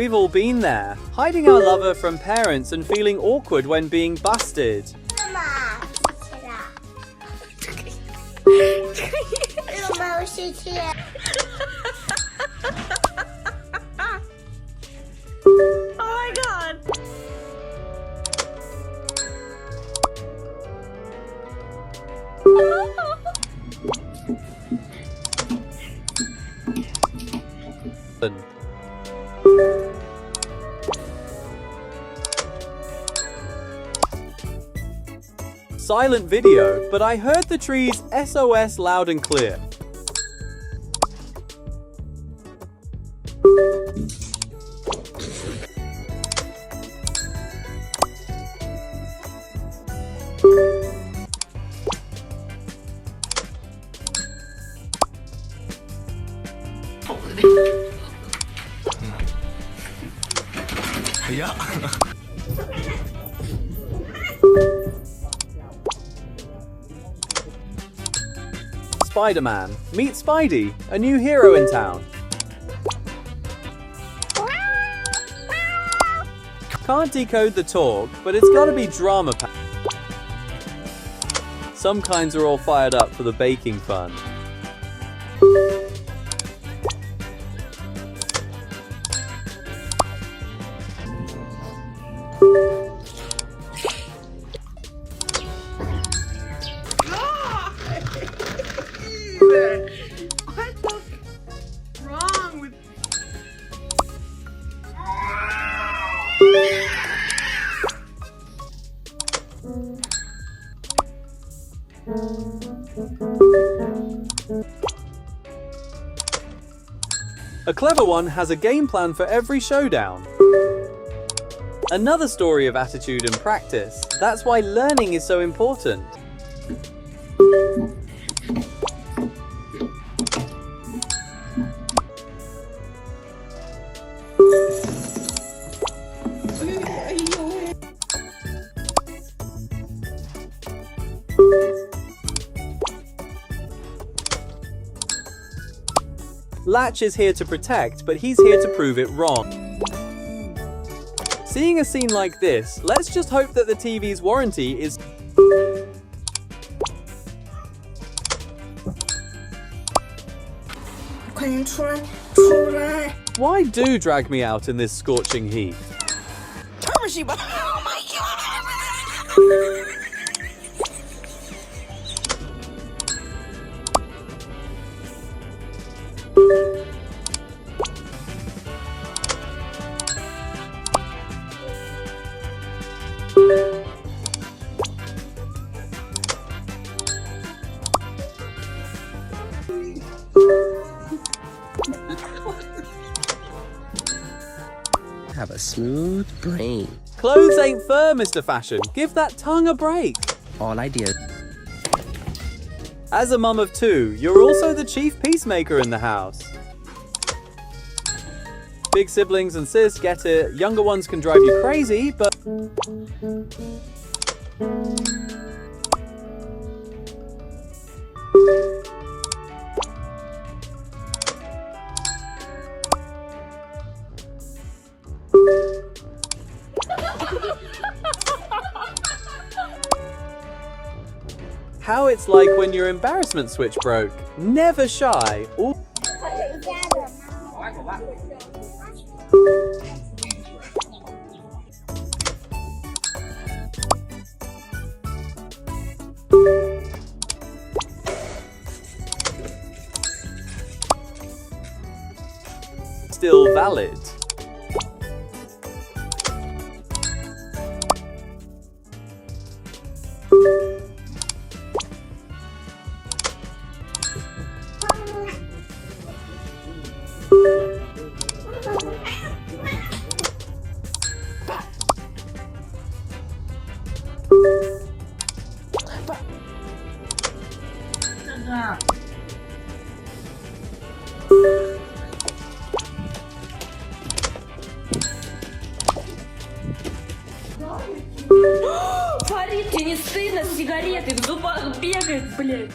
We've all been there, hiding our lover from parents and feeling awkward when being busted. Oh my god! Silent video, but I heard the trees SOS loud and clear. Yeah. Spider-Man. Meet Spidey, a new hero in town. Can't decode the talk, but it's gotta be drama packed. Some kinds are all fired up for the baking fun. What's wrong with... A clever one has a game plan for every showdown. Another story of attitude and practice. That's why learning is so important. Latch is here to protect, but he's here to prove it wrong. Seeing a scene like this, let's just hope that the TV's warranty is... Why do drag me out in this scorching heat? Oh my god! Have a smooth brain. Clothes ain't fur, Mr. Fashion. Give that tongue a break. All I did. As a mum of two, you're also the chief peacemaker in the house. Big siblings and sis get it. Younger ones can drive you crazy, but... How it's like when your embarrassment switch broke. Never shy. Ooh. Still valid. Парень, тебе не стыдно, с сигаретой в зубах бегает, блядь.